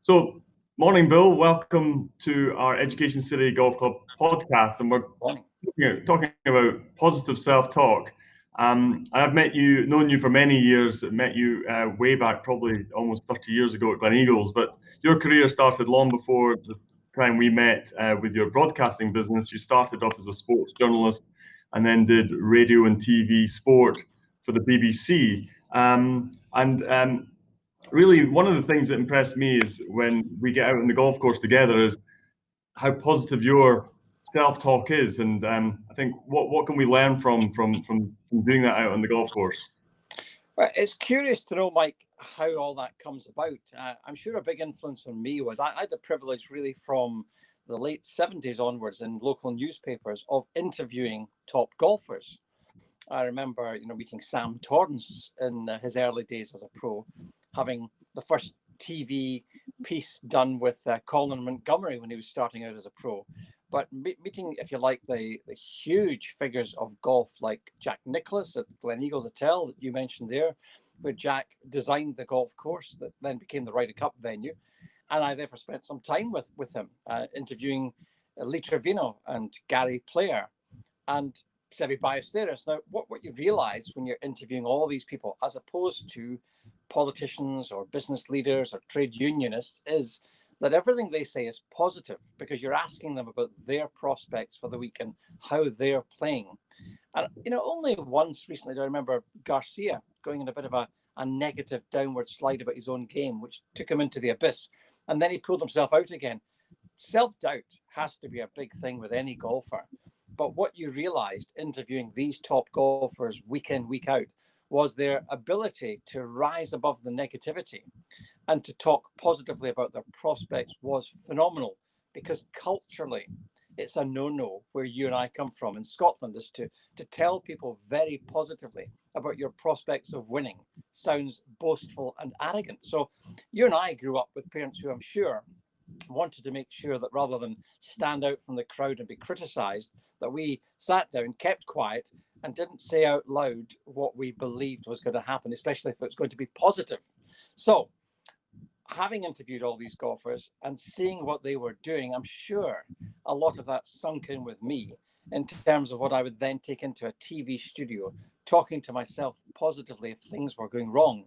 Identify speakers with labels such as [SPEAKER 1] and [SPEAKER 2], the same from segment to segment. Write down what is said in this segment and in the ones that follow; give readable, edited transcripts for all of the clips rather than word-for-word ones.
[SPEAKER 1] So, morning, Bill. Welcome to our Education City Golf Club podcast, and we're talking about positive self-talk. I've known you for many years. Met you way back, probably almost 30 years ago at Gleneagles. But your career started long before the time we met with your broadcasting business. You started off as a sports journalist, and then did radio and TV sport for the BBC. Really, one of the things that impressed me is when we get out on the golf course together is how positive your self-talk is, and I think what can we learn from doing that out on the golf course?
[SPEAKER 2] Well, it's curious to know, Mike, how all that comes about. I'm sure a big influence on me was I had the privilege really from the late 70s onwards in local newspapers of interviewing top golfers. I remember, meeting Sam Torrance in his early days as a pro, having the first TV piece done with Colin Montgomery when he was starting out as a pro. But meeting, if you like, the huge figures of golf like Jack Nicklaus at Gleneagles Hotel that you mentioned there, where Jack designed the golf course that then became the Ryder Cup venue. And I therefore spent some time with him, interviewing Lee Trevino and Gary Player and Seve Ballesteros. Now, what you realize when you're interviewing all these people, as opposed to politicians or business leaders or trade unionists, is that everything they say is positive because you're asking them about their prospects for the week and how they're playing. And, only once recently do I remember Garcia going in a bit of a negative downward slide about his own game, which took him into the abyss. And then he pulled himself out again. Self-doubt has to be a big thing with any golfer. But what you realized interviewing these top golfers week in, week out, was their ability to rise above the negativity and to talk positively about their prospects was phenomenal, because culturally it's a no-no where you and I come from in Scotland, is to tell people very positively about your prospects of winning sounds boastful and arrogant. So you and I grew up with parents who I'm sure wanted to make sure that rather than stand out from the crowd and be criticized, that we sat down, kept quiet, and didn't say out loud what we believed was going to happen, especially if it's going to be positive. So having interviewed all these golfers and seeing what they were doing, I'm sure a lot of that sunk in with me in terms of what I would then take into a TV studio, talking to myself positively if things were going wrong,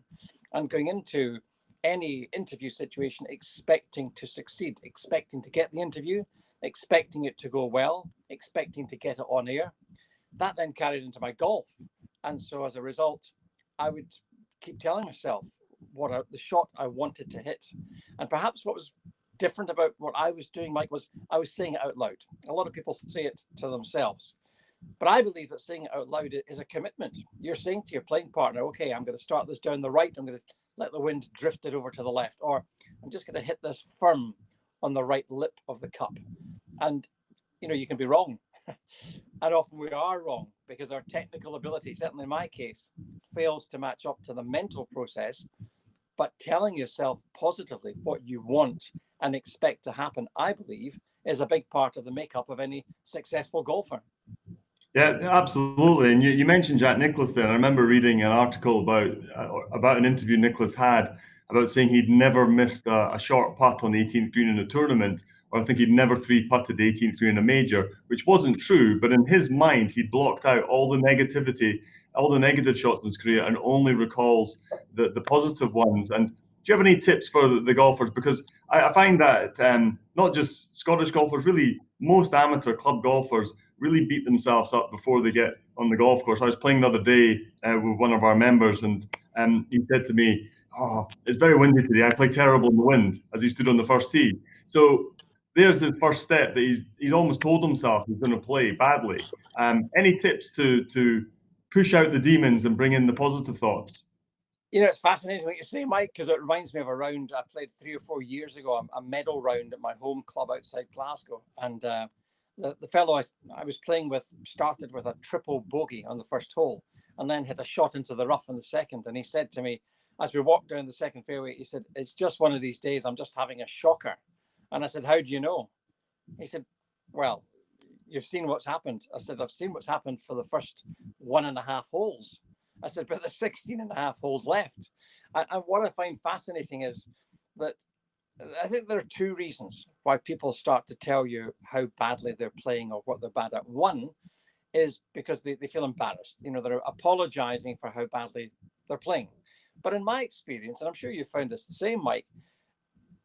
[SPEAKER 2] and going into any interview situation expecting to succeed, expecting to get the interview, expecting it to go well, expecting to get it on air. That then carried into my golf. And so as a result, I would keep telling myself the shot I wanted to hit. And perhaps what was different about what I was doing, Mike, was I was saying it out loud. A lot of people say it to themselves. But I believe that saying it out loud is a commitment. You're saying to your playing partner, okay, I'm going to start this down the right. I'm going to let the wind drift it over to the left, or I'm just going to hit this firm on the right lip of the cup. And, you can be wrong. And often we are wrong because our technical ability, certainly in my case, fails to match up to the mental process. But telling yourself positively what you want and expect to happen, I believe, is a big part of the makeup of any successful golfer.
[SPEAKER 1] Yeah, absolutely. And you mentioned Jack Nicklaus there. I remember reading an article about an interview Nicklaus had about saying he'd never missed a short putt on the 18th green in a tournament, or I think he'd never three-putted the 18th green in a major, which wasn't true. But in his mind, he'd blocked out all the negativity, all the negative shots in his career, and only recalls the positive ones. And do you have any tips for the golfers? Because I find that not just Scottish golfers, really most amateur club golfers really beat themselves up before they get on the golf course. I was playing the other day with one of our members, and he said to me, "Oh, it's very windy today. I play terrible in the wind," as he stood on the first tee. So there's his first step that he's almost told himself he's going to play badly. Any tips to push out the demons and bring in the positive thoughts?
[SPEAKER 2] It's fascinating what you say, Mike, because it reminds me of a round I played 3 or 4 years ago, a medal round at my home club outside Glasgow. And the fellow I was playing with started with a triple bogey on the first hole and then hit a shot into the rough on the second. And he said to me, as we walked down the second fairway, he said, "It's just one of these days. I'm just having a shocker." And I said, "How do you know?" He said, "Well, you've seen what's happened." I said, "I've seen what's happened for the first 1.5 holes." I said, "But there's 16.5 holes left." And what I find fascinating is that I think there are two reasons why people start to tell you how badly they're playing or what they're bad at. One is because they feel embarrassed. You know, they're apologizing for how badly they're playing. But in my experience, and I'm sure you found this the same, Mike,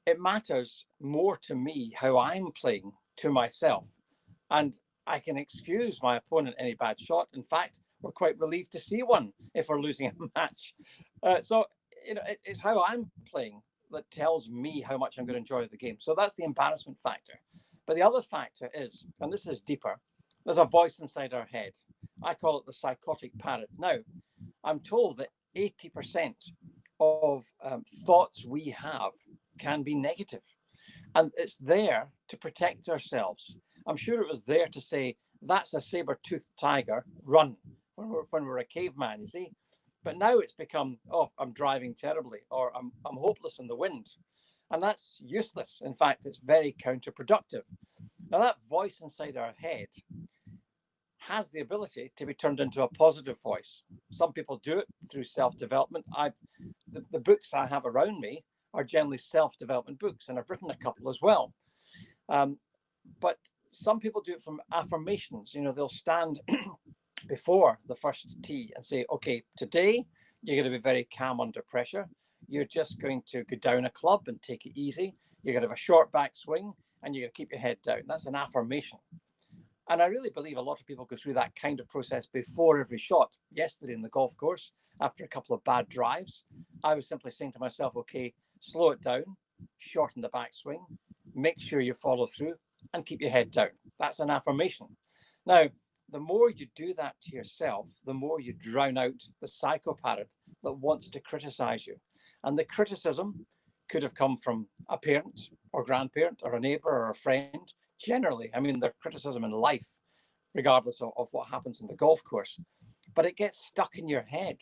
[SPEAKER 2] it matters more to me how I'm playing to myself. And I can excuse my opponent any bad shot. In fact, we're quite relieved to see one if we're losing a match. So, you know, it's how I'm playing that tells me how much I'm going to enjoy the game. So that's the embarrassment factor. But the other factor is, and this is deeper, there's a voice inside our head. I call it the psychotic parrot. Now, I'm told that 80% of thoughts we have can be negative. And it's there to protect ourselves. I'm sure it was there to say, that's a saber-toothed tiger, run, when we're a caveman, you see. But now it's become, oh, I'm driving terribly, or I'm hopeless in the wind. And that's useless. In fact, it's very counterproductive. Now, that voice inside our head has the ability to be turned into a positive voice. Some people do it through self-development. The books I have around me are generally self-development books, and I've written a couple as well. But some people do it from affirmations. You know, they'll stand before the first tee and say, okay, today you're going to be very calm under pressure. You're just going to go down a club and take it easy. You're going to have a short backswing and you're going to keep your head down. That's an affirmation. And I really believe a lot of people go through that kind of process before every shot. Yesterday in the golf course, after a couple of bad drives, I was simply saying to myself, okay, slow it down, shorten the backswing, make sure you follow through and keep your head down. That's an affirmation. Now, the more you do that to yourself, the more you drown out the psychoparrot that wants to criticize you. And the criticism could have come from a parent or grandparent or a neighbor or a friend. Generally, I mean, there's criticism in life, regardless of what happens in the golf course, but it gets stuck in your head.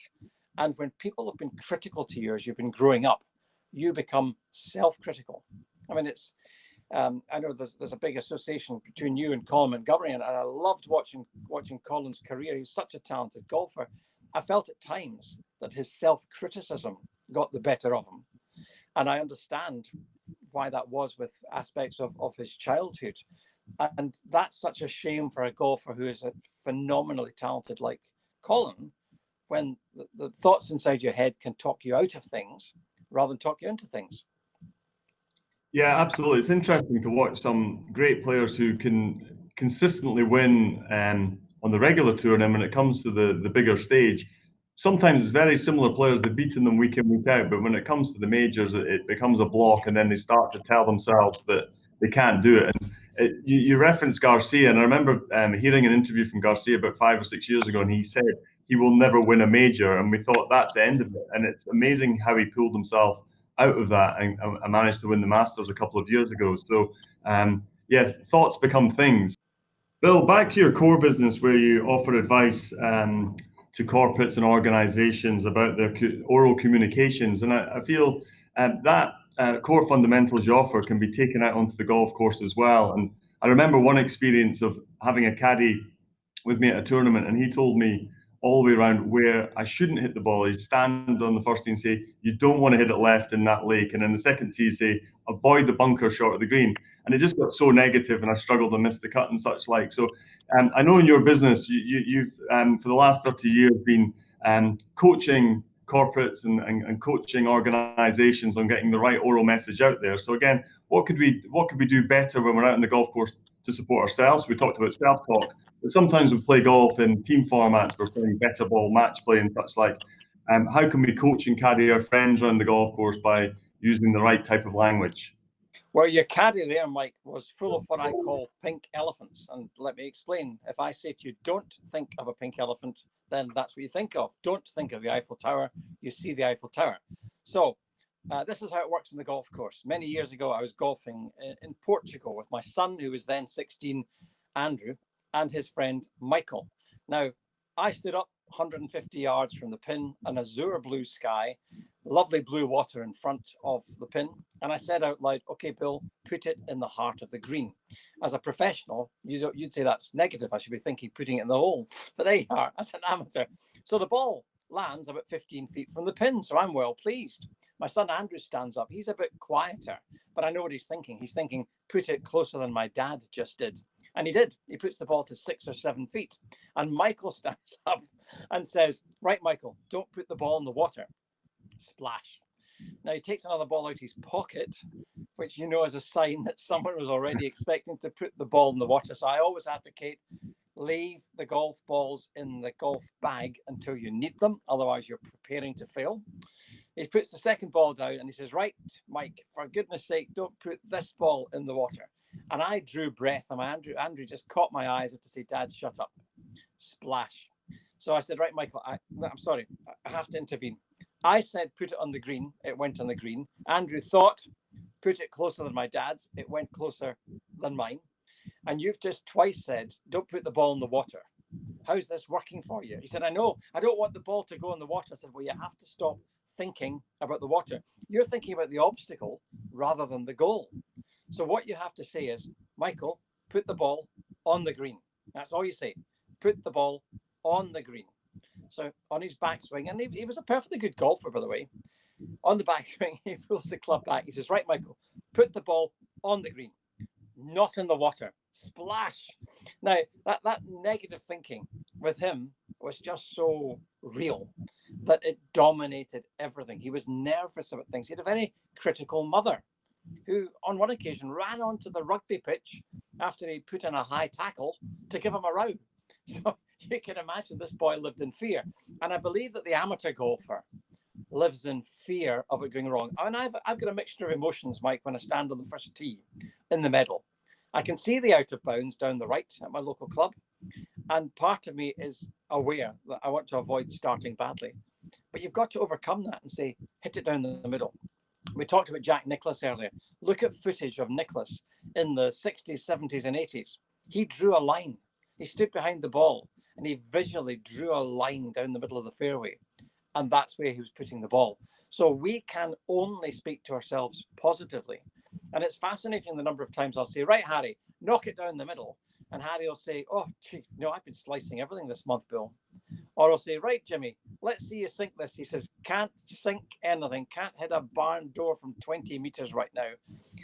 [SPEAKER 2] And when people have been critical to you as you've been growing up, you become self-critical. I mean, it's, I know there's a big association between you and Colin Montgomery, and I loved watching Colin's career. He's such a talented golfer. I felt at times that his self-criticism got the better of him. And I understand why that was with aspects of his childhood. And that's such a shame for a golfer who is a phenomenally talented like Colin, when the thoughts inside your head can talk you out of things rather than talk you into things.
[SPEAKER 1] Yeah, absolutely. It's interesting to watch some great players who can consistently win on the regular tour, and then when it comes to the bigger stage, sometimes it's very similar players. They've beaten them week in, week out, but when it comes to the majors, it becomes a block, and then they start to tell themselves that they can't do it. And you referenced Garcia, and I remember hearing an interview from Garcia about 5 or 6 years ago, and he said he will never win a major, and we thought that's the end of it. And it's amazing how he pulled himself out of that and managed to win the Masters a couple of years ago. So, yeah, thoughts become things. Bill, back to your core business where you offer advice to corporates and organizations about their oral communications. And I feel that core fundamentals you offer can be taken out onto the golf course as well. And I remember one experience of having a caddy with me at a tournament, and he told me all the way around where I shouldn't hit the ball. He'd stand on the first tee and say, you don't want to hit it left in that lake. And then the second tee, say, avoid the bunker short of the green. And it just got so negative, and I struggled to miss the cut and such like. So I know in your business, you've for the last 30 years been coaching corporates and coaching organizations on getting the right oral message out there. So again, what could we do better when we're out on the golf course to support ourselves? We talked about self-talk, but sometimes we play golf in team formats. We're playing better ball, match play, and such like. How can we coach and caddy our friends around the golf course by using the right type of language?
[SPEAKER 2] Well, your caddy there, Mike, was full of what I call pink elephants. And let me explain. If I say to you, don't think of a pink elephant, then that's what you think of. Don't think of the Eiffel Tower. You see the Eiffel Tower. So this is how it works in the golf course. Many years ago, I was golfing in Portugal with my son, who was then 16, Andrew, and his friend, Michael. Now, I stood up 150 yards from the pin, an azure blue sky, lovely blue water in front of the pin. And I said out loud, okay, Bill, put it in the heart of the green. As a professional, you'd say that's negative. I should be thinking putting it in the hole. But there you are, as an amateur. So the ball lands about 15 feet from the pin. So I'm well pleased. My son Andrew stands up. He's a bit quieter, but I know what he's thinking. He's thinking, put it closer than my dad just did. And he did. He puts the ball to 6 or 7 feet. And Michael stands up and says, right, Michael, don't put the ball in the water. Splash. Now he takes another ball out of his pocket, which you know is a sign that someone was already expecting to put the ball in the water. So I always advocate, leave the golf balls in the golf bag until you need them. Otherwise, you're preparing to fail. He puts the second ball down and he says, right, Mike, for goodness sake, don't put this ball in the water. And I drew breath, and Andrew just caught my eyes to say, Dad, shut up. Splash. So I said, right, Michael, I'm sorry, I have to intervene. I said, put it on the green. It went on the green. Andrew thought, put it closer than my dad's. It went closer than mine. And you've just twice said, don't put the ball in the water. How's this working for you? He said, I know, I don't want the ball to go in the water. I said, well, you have to stop thinking about the water. You're thinking about the obstacle rather than the goal. So what you have to say is, Michael, put the ball on the green. That's all you say. Put the ball on the green. So on his backswing, and he was a perfectly good golfer, by the way. On the backswing, he pulls the club back. He says, right, Michael, put the ball on the green, not in the water. Splash. Now, that negative thinking with him was just so real that it dominated everything. He was nervous about things. He had a very critical mother who, on one occasion, ran onto the rugby pitch after he put in a high tackle to give him a row. So you can imagine this boy lived in fear. And I believe that the amateur golfer lives in fear of it going wrong. I mean, I've got a mixture of emotions, Mike, when I stand on the first tee in the middle. I can see the out of bounds down the right at my local club. And part of me is aware that I want to avoid starting badly. But you've got to overcome that and say, hit it down the middle. We talked about Jack Nicklaus earlier. Look at footage of Nicklaus in the 60s, 70s, and 80s. He drew a line. He stood behind the ball and he visually drew a line down the middle of the fairway. And that's where he was putting the ball. So we can only speak to ourselves positively. And it's fascinating the number of times I'll say, right, Harry, knock it down the middle. And Harry will say, oh, gee, no, I've been slicing everything this month, Bill. Or I'll say, right, Jimmy, let's see you sink this. He says, can't sink anything, can't hit a barn door from 20 meters right now.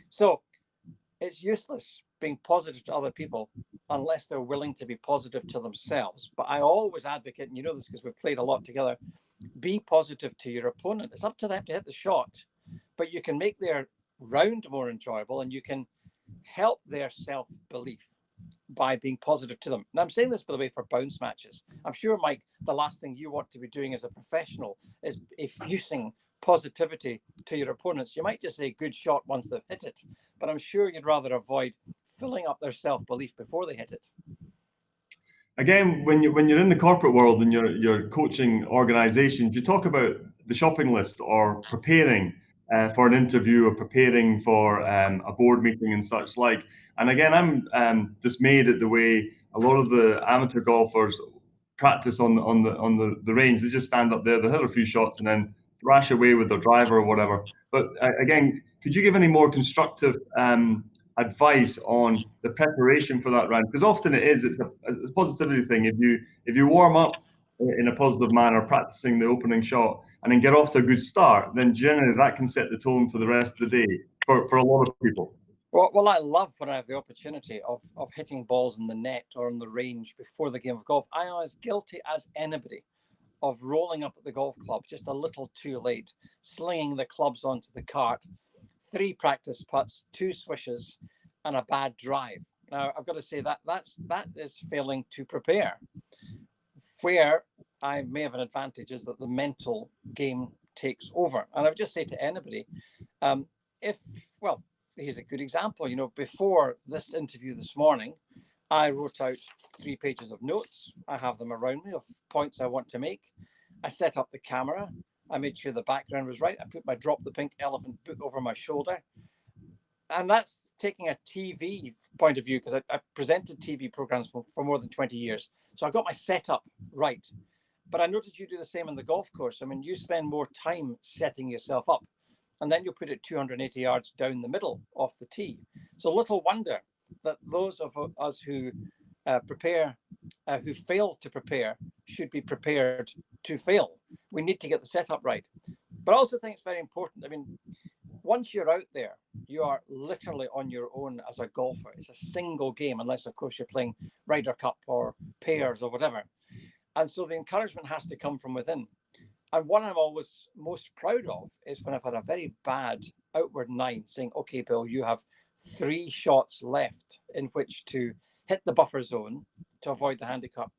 [SPEAKER 2] So it's useless being positive to other people unless they're willing to be positive to themselves. But I always advocate, and you know this because we've played a lot together, be positive to your opponent. It's up to them to hit the shot, but you can make their round more enjoyable and you can help their self-belief by being positive to them. And I'm saying this, by the way, for bounce matches. I'm sure, Mike, the last thing you want to be doing as a professional is effusing positivity to your opponents. You might just say good shot once they've hit it, but I'm sure you'd rather avoid filling up their self-belief before they hit it.
[SPEAKER 1] Again, when you're in the corporate world and you're coaching organizations, you talk about the shopping list or preparing for an interview or preparing for a board meeting and such like. And again, I'm dismayed at the way a lot of the amateur golfers practice on the range. They just stand up there, they hit a few shots, and then thrash away with their driver or whatever. But again, could you give any more constructive advice on the preparation for that round? Because often it's a positivity thing. If you warm up in a positive manner, practicing the opening shot, and then get off to a good start, then generally that can set the tone for the rest of the day for a lot of people.
[SPEAKER 2] Well, I love when I have the opportunity of hitting balls in the net or on the range before the game of golf. I am as guilty as anybody of rolling up at the golf club just a little too late, slinging the clubs onto the cart, 3 practice putts, 2 swishes, and a bad drive. Now, I've got to say that is failing to prepare. Where I may have an advantage is that the mental game takes over. And I would just say to anybody, here's a good example. You know, before this interview this morning, I wrote out 3 pages of notes. I have them around me of points I want to make. I set up the camera. I made sure the background was right. I put my Drop the Pink Elephant book over my shoulder. And that's taking a TV point of view, because I presented TV programs for more than 20 years. So I got my setup right. But I noticed you do the same in the golf course. I mean, you spend more time setting yourself up, and then you'll put it 280 yards down the middle off the tee. So little wonder that those of us who who fail to prepare should be prepared to fail. We need to get the setup right. But I also think it's very important. I mean, once you're out there, you are literally on your own as a golfer. It's a single game, unless, of course, you're playing Ryder Cup or pairs or whatever. And so the encouragement has to come from within. And what I'm always most proud of is when I've had a very bad outward nine saying, okay, Bill, you have 3 shots left in which to hit the buffer zone to avoid the handicap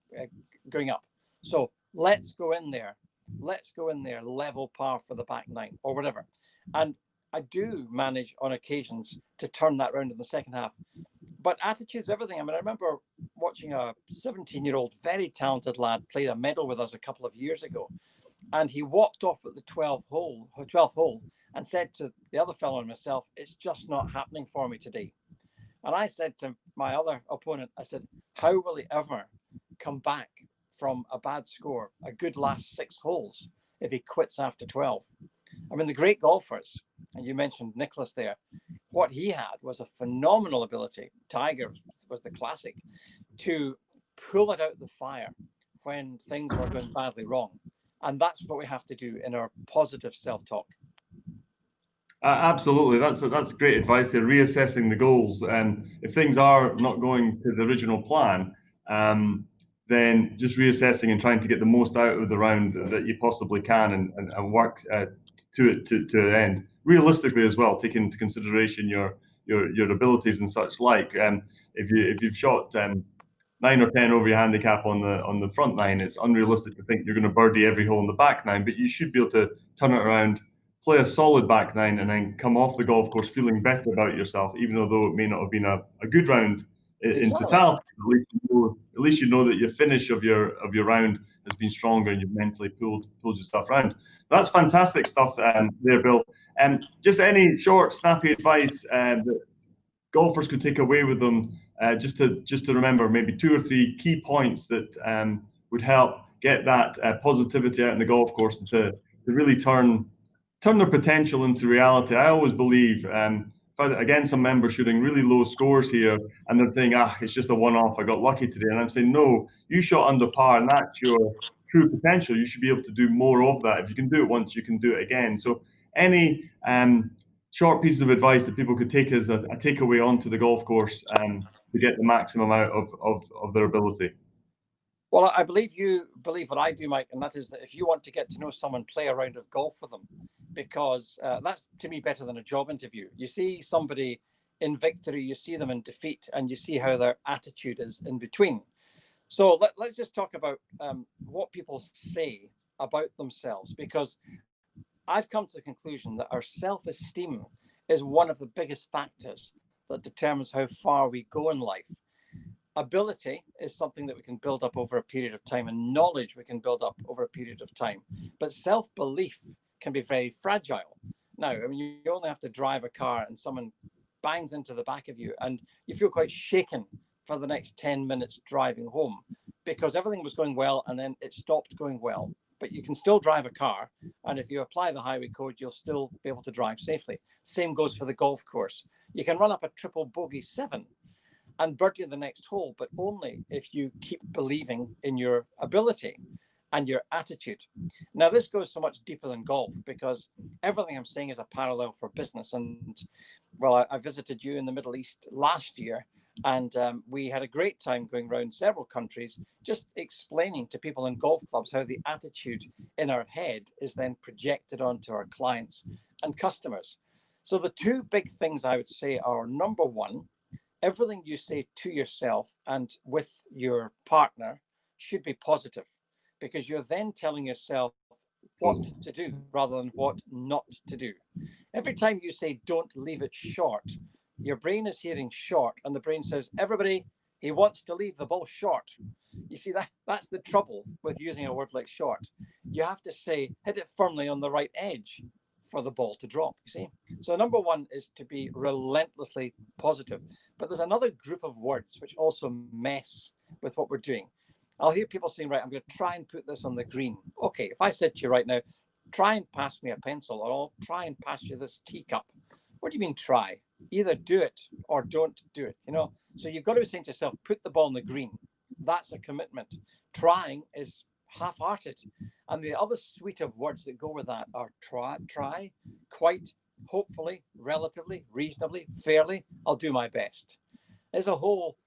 [SPEAKER 2] going up. So let's go in there. Let's go in there, level par for the back 9 or whatever. And I do manage on occasions to turn that round in the second half. But attitude's everything. I mean, I remember watching a 17-year-old, very talented lad play a medal with us a couple of years ago. And he walked off at the 12th hole and said to the other fellow and myself, it's just not happening for me today. And I said to my other opponent, I said, how will he ever come back from a bad score, a good last 6 holes, if he quits after 12? I mean, the great golfers, and you mentioned Nicklaus there, what he had was a phenomenal ability. Tiger was the classic, to pull it out of the fire when things were going badly wrong. And that's what we have to do in our positive self-talk.
[SPEAKER 1] Absolutely, that's great advice there. Reassessing the goals, and if things are not going to the original plan, then just reassessing and trying to get the most out of the round that you possibly can, and work to the end. Realistically as well, take into consideration your abilities and such like. If you've shot 9 or 10 over your handicap on the front 9, it's unrealistic to think you're going to birdie every hole in the back 9, but you should be able to turn it around, play a solid back 9, and then come off the golf course feeling better about yourself, even though it may not have been a good round in totality. At least you know that your finish of your round has been stronger and you've mentally pulled yourself around. That's fantastic stuff there, Bill. Just any short, snappy advice that golfers could take away with them, just to remember maybe 2 or 3 key points that would help get that positivity out in the golf course, and to really turn their potential into reality. I always believe, again, some members shooting really low scores here, and they're saying, it's just a one-off, I got lucky today. And I'm saying, no, you shot under par, and that's your true potential. You should be able to do more of that. If you can do it once, you can do it again. So any short pieces of advice that people could take as a takeaway onto the golf course to get the maximum out of their ability?
[SPEAKER 2] Well, I believe you believe what I do, Mike, and that is that if you want to get to know someone, play a round of golf with them, because that's, to me, better than a job interview. You see somebody in victory, you see them in defeat, and you see how their attitude is in between. So let's just talk about what people say about themselves, because I've come to the conclusion that our self-esteem is one of the biggest factors that determines how far we go in life. Ability is something that we can build up over a period of time, and knowledge we can build up over a period of time. But self-belief can be very fragile. Now, I mean, you only have to drive a car and someone bangs into the back of you and you feel quite shaken for the next 10 minutes driving home, because everything was going well and then it stopped going well. But you can still drive a car, and if you apply the highway code, you'll still be able to drive safely. Same goes for the golf course. You can run up a triple bogey 7 and birdie the next hole, but only if you keep believing in your ability and your attitude. Now, this goes so much deeper than golf, because everything I'm saying is a parallel for business. And well, I visited you in the Middle East last year, and we had a great time going around several countries, just explaining to people in golf clubs how the attitude in our head is then projected onto our clients and customers. So the 2 big things I would say are, number 1, everything you say to yourself and with your partner should be positive, because you're then telling yourself what to do rather than what not to do. Every time you say, don't leave it short, your brain is hearing short, and the brain says, everybody, he wants to leave the ball short. You see, that's the trouble with using a word like short. You have to say, hit it firmly on the right edge for the ball to drop, you see. So number 1 is to be relentlessly positive. But there's another group of words which also mess with what we're doing. I'll hear people saying, right, I'm going to try and put this on the green. Okay, if I said to you right now, try and pass me a pencil, or I'll try and pass you this teacup. What do you mean try? Either do it or don't do it, you know? So you've got to be saying to yourself, put the ball on the green. That's a commitment. Trying is half-hearted. And the other suite of words that go with that are try, quite, hopefully, relatively, reasonably, fairly, I'll do my best. There's a whole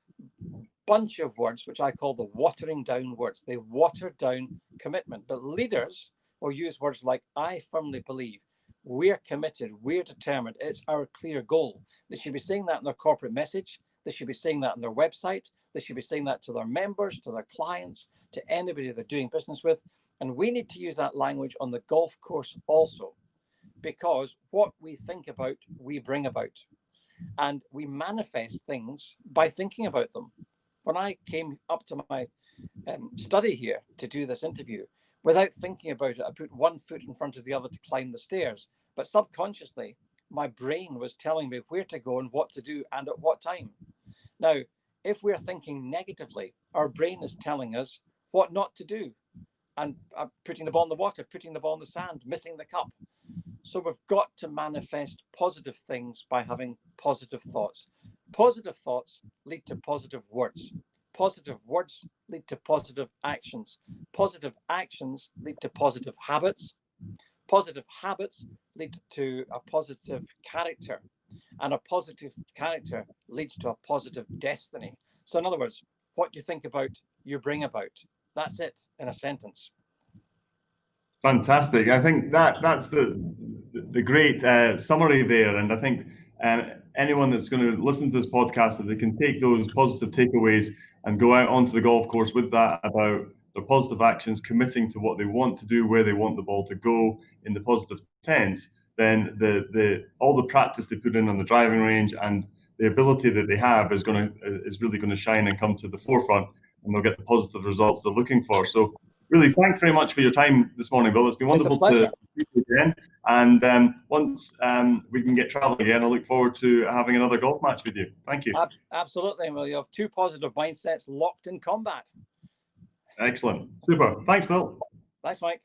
[SPEAKER 2] bunch of words which I call the watering down words. They water down commitment. But leaders will use words like, I firmly believe, we're committed, we're determined, it's our clear goal. They should be saying that in their corporate message. They should be saying that on their website. They should be saying that to their members, to their clients, to anybody they're doing business with. And we need to use that language on the golf course also, because what we think about, we bring about. And we manifest things by thinking about them. When I came up to my study here to do this interview, without thinking about it, I put one foot in front of the other to climb the stairs. But subconsciously, my brain was telling me where to go and what to do and at what time. Now, if we're thinking negatively, our brain is telling us what not to do. And putting the ball in the water, putting the ball in the sand, missing the cup. So we've got to manifest positive things by having positive thoughts. Positive thoughts lead to positive words. Positive words lead to positive actions. Positive actions lead to positive habits. Positive habits lead to a positive character. And a positive character leads to a positive destiny. So in other words, what you think about, you bring about. That's it in a sentence.
[SPEAKER 1] Fantastic. I think that's the great summary there. And I think anyone that's going to listen to this podcast, if they can take those positive takeaways and go out onto the golf course with that about their positive actions, committing to what they want to do, where they want the ball to go in the positive tense, then all the practice they put in on the driving range and the ability that they have is really going to shine and come to the forefront, and they'll get the positive results they're looking for. So really, thanks very much for your time this morning, Bill. It's been wonderful to meet you again. And once we can get traveling again, I look forward to having another golf match with you. Thank you.
[SPEAKER 2] Absolutely. Well, you have two positive mindsets locked in combat.
[SPEAKER 1] Excellent. Super. Thanks, Bill.
[SPEAKER 2] Thanks, Mike.